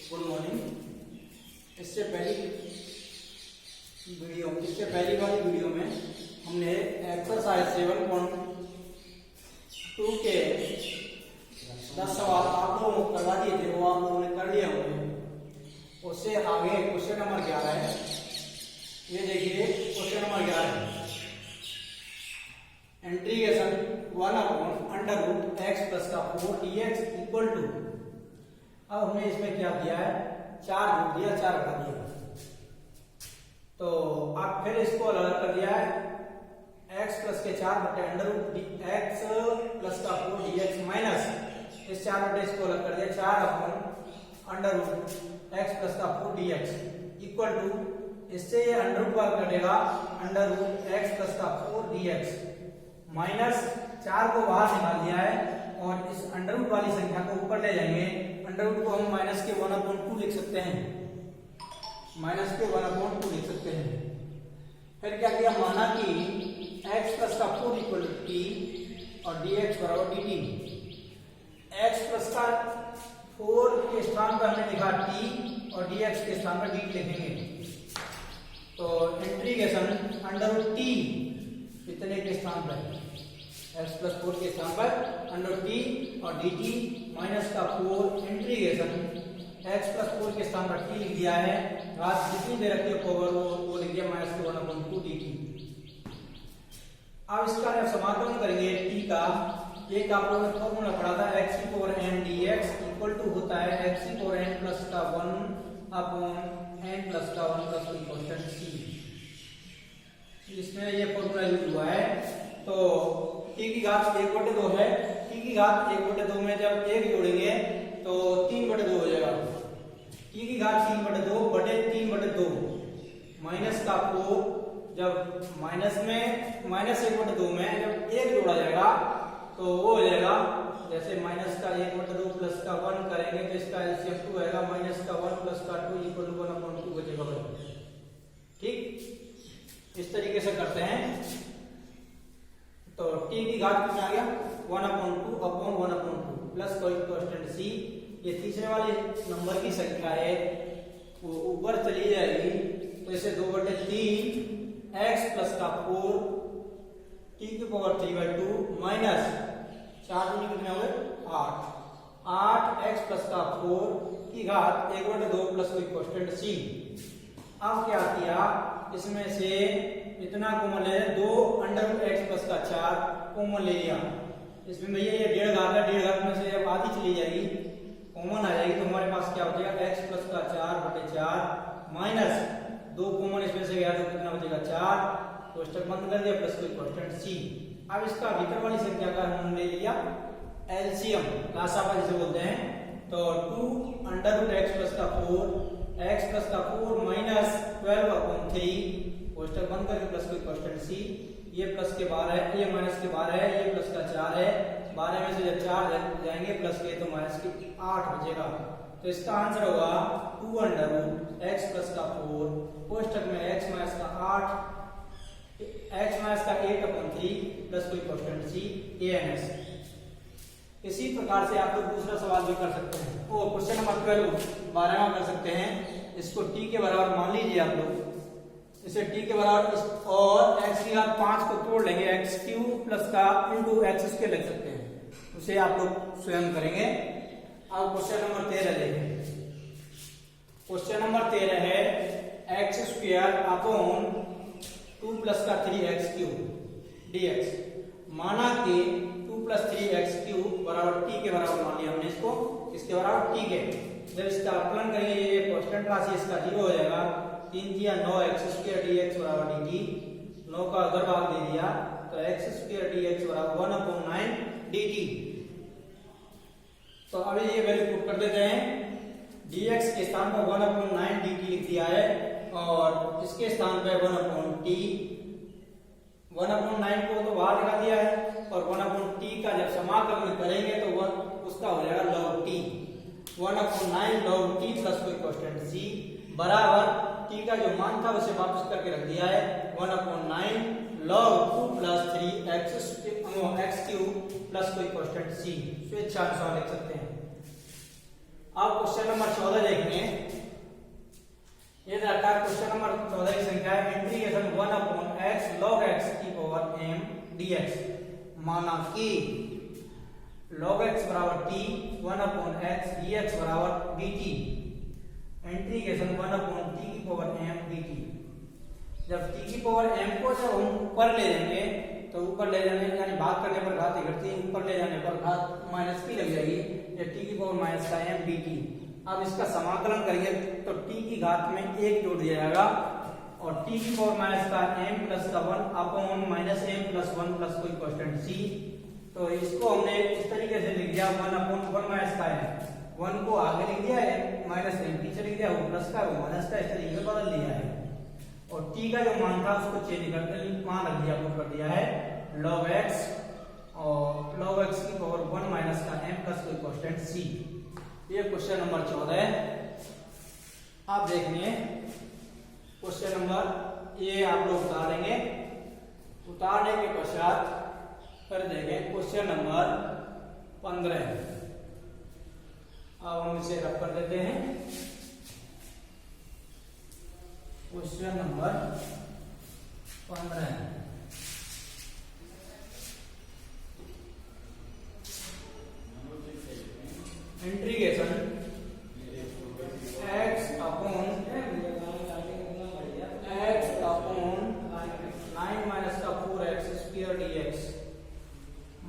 Good morning. इससे पहली वाली वीडियो में हमने एक्सरसाइज 7.2 के 10 सवाल आप लोगों को करवा दिए थे, वो आप लोगों ने कर लिए होंगे। उससे आगे क्वेश्चन नंबर 11 है। ये देखिए क्वेश्चन नंबर 11 है, integration 1/√x + 4 dx equal to. अब हमने इसमें क्या दिया है, 4 जोड़ दिया, 4 घटा दिया। तो अब फिर इसको अलग कर दिया है, x + के 4 बटे √x + 4 dx माइनस इस 4 बटे इसको अलग कर दिया 4/√x + 4 dx इक्वल टू। इससे ये अंडर बार कटेगा √x + 4 dx माइनस 4 को बाहर निकाल दिया है और इस अंडर रूट वाली संख्या को ऊपर ले जाएंगे। अंडर रूट को हम माइनस के 1/2 लिख सकते हैं, माइनस के 1/2 लिख सकते हैं। फिर क्या किया, माना कि x + 4 इक्वल टू t और dx बराबर dt। x + 4 के स्थान पर हमने लिखा t और dx के स्थान पर dt लिखेंगे। तो इंटीग्रेशन √t इतने के स्थान पर x + 4 के स्थान पर √t और dt माइनस का 4 इंटीग्रेशन x + 4 के स्थान पर t लिख दिया है। घात जितनी दे रखी है पावर वो लिख दिया माइनस के 1/2 dt। अब इसका जब समाकलन करेंगे t का, एक आप लोगों ने फॉर्मूला पढ़ा था x⁴n dx इक्वल टू होता है x⁴n + 1/n + 1 + कोई कांस्टेंट c। इसमें ये फॉर्मूला यूज हुआ है। तो t की घात 1/2 है, t की घात 1/2 में जब 1 जोड़ेंगे तो 3/2 हो जाएगा। t की घात 3/2 बटे 3/2 माइनस का 4, जब माइनस में -1/2 में जब 1 जोड़ा जाएगा तो वो हो जाएगा, जैसे माइनस का 1/2 प्लस का 1 करेंगे तो इसका एलसीएम 2 आएगा, माइनस का 1 प्लस का 2 इक्वल टू 1/2 बचेगा। ठीक, इस तरीके से करते हैं। तो t की घात कितना आ गया, 1/2/1/2 प्लस कोई कांस्टेंट c। ये तीसरे वाले नंबर की संख्या है, वो ऊपर चली जाएगी तो इसे 2/3 x + 4 t की पावर 3/2 माइनस 4 दूनी कितने हो गए 8 x + 4 की घात 1/2 प्लस कोई कांस्टेंट c। अब क्या किया, इसमें से इतना कॉमन ले 2 √x + 4 कॉमन ले लिया। इसमें भैया ये 1.5 घात है, 1.5 घात में से जब आधी चली जाएगी कॉमन आ जाएगी तो हमारे पास क्या हो जाएगा x + 4/4 माइनस 2 कॉमन इसमें से गया तो कितना बचेगा 4, कोष्टक बंद कर दिया प्लस कोई कांस्टेंट c। अब इसका भीतर वाली संख्या का हमने ले लिया एलसीएम, लासापा जिसे बोलते हैं। तो 2 √x + 4 x + 4 माइनस 12/3 कोष्टक बंद करके प्लस कोई कांस्टेंट c। ये प्लस के 12 है, ये माइनस के 12 है, ये प्लस का 4 है। 12 में से जब 4 जाएंगे प्लस के तो माइनस के 8 बचेगा। तो इसका आंसर होगा 2 √x + 4 कोष्टक में x - का 8 x - का 8/3 प्लस कोई कांस्टेंट c ans। इसी प्रकार से आप लोग दूसरा सवाल भी कर सकते हैं। वो क्वेश्चन नंबर 12वां कर सकते हैं। इसको t के बराबर मान लीजिए आप लोग, इसे t के बराबर और x की घात 5 को तोड़ लेंगे, x³ प्लस का इंटू x² लिख सकते हैं। उसे आप लोग स्वयं करेंगे। अब क्वेश्चन नंबर 13 लेंगे। क्वेश्चन नंबर 13 है x² 2 + का 3x³ dx। माना कि 2 + 3x³ बराबर t के बराबर मान लिया हमने इसको, इसके बराबर t के। जब इसका अपलन करेंगे ये कांस्टेंट राशि इसका 0 हो जाएगा। 3 दिया 9x² dx बराबर dt, 9 का अगर भाग दे दिया तो x² dx बराबर 1/9 dt। तो अभी ये वैल्यू पुट कर देते हैं। dx के स्थान पर 1/9 dt लिख दिया है और इसके स्थान पर 1/t। 1/9 को तो बाहर निकाल दिया है और 1/t का जब समाकलन करेंगे तो उसका हो जाएगा log t। 1/9 log t plus कोई कांस्टेंट c बराबर t का जो मान था उसे वापस करके रख दिया है 1/9 log 2 + 3x³ प्लस कोई कांस्टेंट c। स्वेच्छानुसार लिख सकते हैं। अब क्वेश्चन नंबर 14 देखेंगे। ये रखा क्वेश्चन नंबर 14 की संख्या है इंटीग्रेशन 1/x log x की पावर m dx। माना कि log x बराबर t 1/x dx बराबर dt। इंटीग्रेशन 1/t की पावर m dt। जब t की पावर m को जब हम ऊपर ले जाएंगे तो ऊपर ले जाने यानी भाग करने पर घात घटती है, ऊपर ले जाने पर घात माइनस की लग जाएगी, ये t की पावर माइनस का m dt। अब इसका समाकलन करेंगे तो t की घात में 1 जोड़ दिया जाएगा और t की पावर माइनस का m प्लस का 1 upon minus m plus 1 plus कोई कांस्टेंट c। तो इसको हमने इस तरीके से लिख दिया 1 अपॉन 1 माइनस का m, 1 को आगे लिख दिया है माइनस m पीछे लिख दिया, वो प्लस का वो माइनस का, इस तरीके से बदल दिया है। और t का जो मान था उसको चेंज करके मान रख दिया, पुट कर दिया है log x और log x की पावर 1 माइनस का m प्लस कोई कांस्टेंट c। ये क्वेश्चन नंबर 14 है। आप देखिए क्वेश्चन नंबर ये आप लोग उतार लेंगे, उतारने के पश्चात कर देंगे क्वेश्चन नंबर 15। अब हम इसे रख कर देते हैं। Question number 15 integration x upon 9 minus का 4x स्क्वायर dx।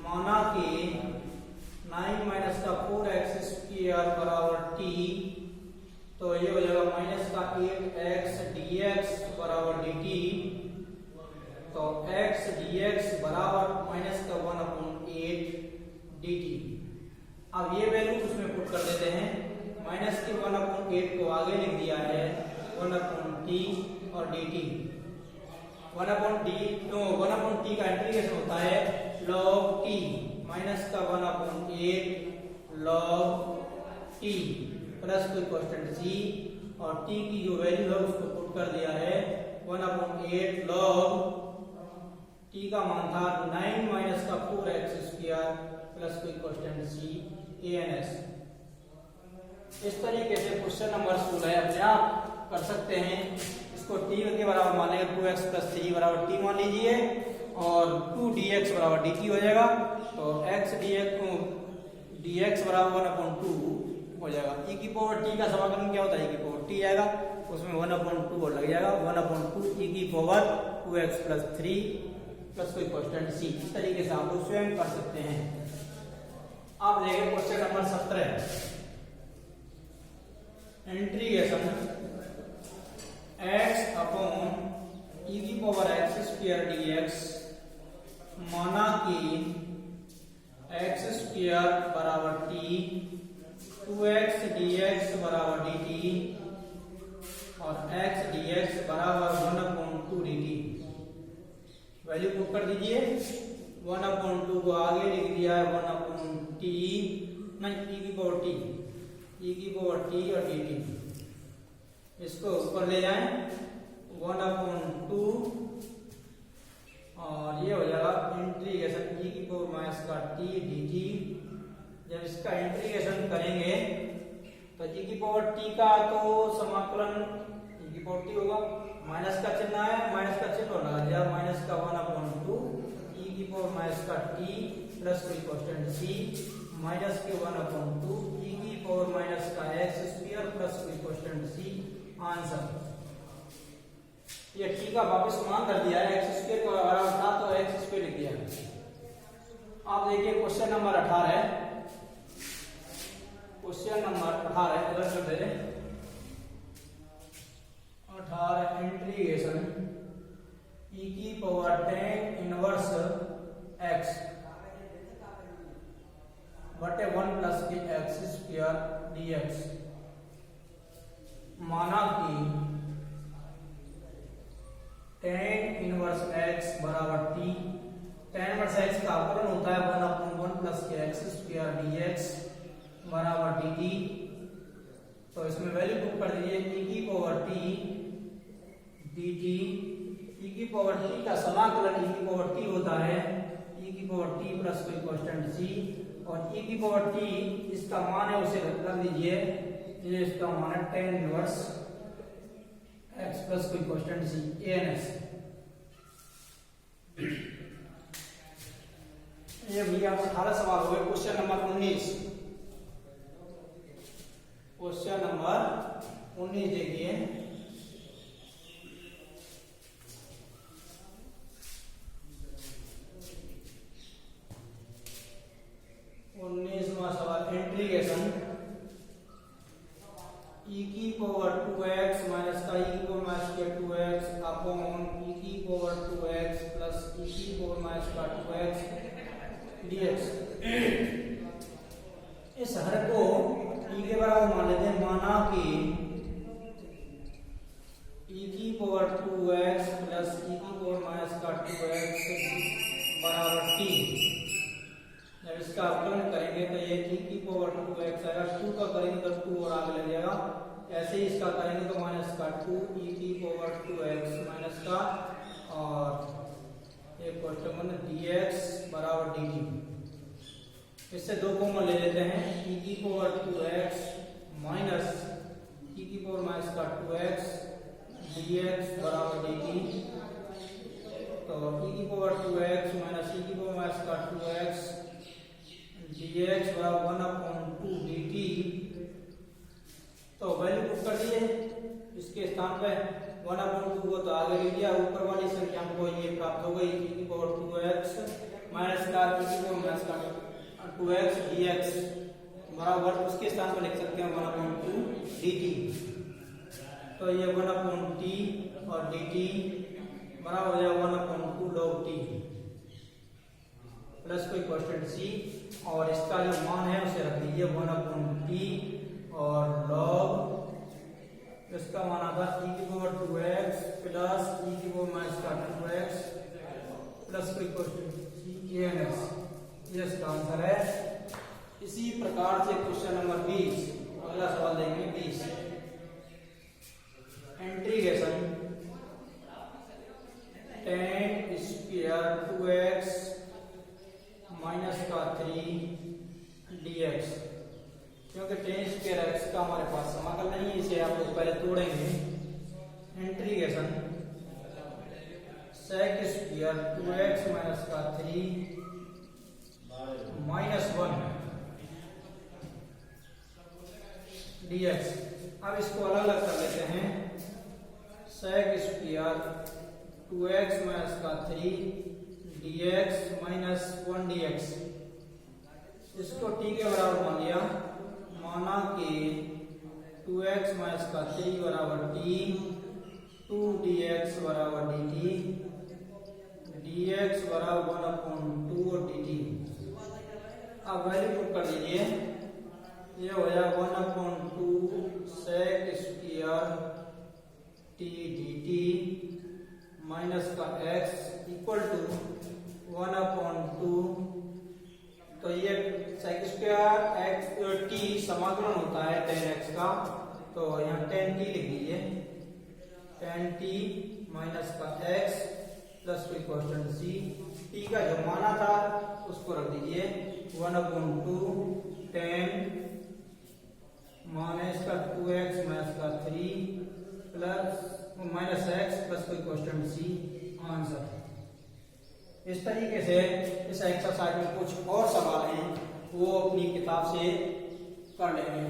माना कि 9 माइनस का 4x स्क्वायर बराबर t, तो ये हो जाएगा माइनस का 8x dx बराबर dt। तो x dx बराबर माइनस का 1/8 dt। अब ये वैल्यू उसमें पुट कर देते हैं, माइनस के 1/8 को आगे लिख दिया है 1/t और dt। 1/t का इंटीग्रेशन होता है log t माइनस का 1/8 log t प्लस कोई कांस्टेंट c और t की जो वैल्यू है उसको पुट कर दिया है 1/8 log t का मान था 9 माइनस का 4x स्क्वायर प्लस कोई कांस्टेंट c ans। इस तरीके से क्वेश्चन नंबर 16 अपने आप कर सकते हैं। इसको t के बराबर मान लेंगे, 2x प्लस 3 बराबर t मान लीजिए और 2dx बराबर dt हो जाएगा। तो x dx बराबर 1/2 हो जाएगा। e की पावर t का समाकलन क्या होता है, e की पावर t आएगा, उसमें 1/2 और लग जाएगा 1/2 e की पावर 2x प्लस 3 प्लस कोई कांस्टेंट c। इस तरीके से आप लोग स्वयं कर सकते हैं। अब देखिए question number 17 integration x upon e की पावर x स्क्वायर dx। माना कि x स्क्वायर बराबर t 2x dx बराबर dt और x dx बराबर 1/2 dt। वैल्यू पुट कर दीजिए, 1/2 को आगे लिख दिया है 1/t नहीं e की पावर t और dt। इसको ऊपर ले जाएं 1/2 और ये हो जाएगा इंटीग्रेशन e की पावर माइनस का t dt। जब इसका इंटीग्रेशन करेंगे तो e की पावर t का तो समाकलन e की पावर t होगा, माइनस का चिन्ह है, माइनस का चिन्ह लगा दिया, माइनस का 1/2 e की पावर माइनस का t प्लस कोई कांस्टेंट c माइनस के 1/2 e की पावर माइनस का x स्क्वायर प्लस कोई कांस्टेंट c। आंसर ये t का वापस मान कर दिया है, x स्क्वायर का बराबर था तो x स्क्वायर लिख दिया। आप देखिए क्वेश्चन नंबर 18 क्वेश्चन नंबर 18 इधर कर दे 18 इंटीग्रेशन e की पावर tan इनवर्स x बटे 1 प्लस के x स्क्वायर dx। माना कि tan इनवर्स x बराबर t, tan इनवर्स x का अवकलन होता है 1/1 प्लस के x स्क्वायर dx बराबर dt। तो इसमें वैल्यू पुट कर दीजिए e की पावर t dt। e की पावर t का समाकलन e की पावर t होता है e की पावर t प्लस कोई कांस्टेंट c और e की पावर t इसका मान है उसे रख दीजिए, ये इसका मान है tan इनवर्स x प्लस कोई कांस्टेंट c ans। ये भैया 18 सवाल हो गए। क्वेश्चन नंबर 19, क्वेश्चन नंबर 19 देखिए। सवाल इंटीग्रेशन e की पावर 2x माइनस का e की पावर माइनस के 2x अपॉन e की पावर 2x प्लस e की पावर माइनस का 2x dx। इस हर को e के बराबर मान लेते हैं, माना कि e की पावर 2x प्लस e की पावर माइनस का 2x बराबर t। जब इसका अवकलन करेंगे तो ये e की पावर 2x आएगा, 2 का करेंगे तो 2 और आगे लग जाएगा, ऐसे ही इसका करेंगे तो माइनस का 2 e की पावर 2x माइनस का और एक क्वेश्चन dx बराबर dt। इससे दो कॉमन ले लेते हैं, e की पावर 2x माइनस e की पावर माइनस का 2x dx बराबर dt। तो e की पावर 2x माइनस e की पावर माइनस का 2x dx बराबर 1/2 dt। तो वैल्यू पुट कर दिए, इसके स्थान पे 1/2 को तो आगे ले लिया, ऊपर वाली संख्या हमको ये प्राप्त हो गई e की पावर 2x माइनस का e की पावर माइनस का 2x dx बराबर उसके स्थान पर लिख सकते हैं 1/2 dt। तो ये 1/t और dt बराबर हो जाएगा 1/2 log t प्लस कोई कांस्टेंट c, और इसका जो मान है उसे रख दीजिए 1/t और log इसका मान आता है e की पावर 2x प्लस e की पावर माइनस का 2x प्लस कोई कांस्टेंट c ans। ये इसका आंसर है। इसी प्रकार से क्वेश्चन नंबर 20, अगला सवाल देखेंगे 20। Integration tan square 2x minus का 3 dx। क्योंकि tan स्क्वायर x का हमारे पास समाकल नहीं है, इसे आप लोग पहले तोड़ेंगे। Integration sec square 2x minus का 3 माइनस 1 dx। अब इसको अलग अलग कर लेते हैं, sec स्क्वायर 2x माइनस का 3 dx माइनस 1 dx। इसको t के बराबर मान लिया, माना कि 2x माइनस का 3 बराबर t, 2 dx बराबर dt, dx बराबर 1/2 और dt। अब वैल्यू पुट कर दीजिए, ये हो जाएगा 1/2 sec square t dt minus का x इक्वल टू 1/2। तो ये sec स्क्वायर x t समाकलन होता है tan x का, तो यहाँ tan t लिख दीजिए, tan t माइनस का x प्लस कोई कांस्टेंट c, t का जो माना था उसको रख दीजिए 1/2 tan माइनस का 2x माइनस का 3 प्लस माइनस x प्लस कोई कांस्टेंट c, आंसर। इस तरीके से इस एक्सरसाइज में कुछ और सवाल हैं वो अपनी किताब से कर लेंगे।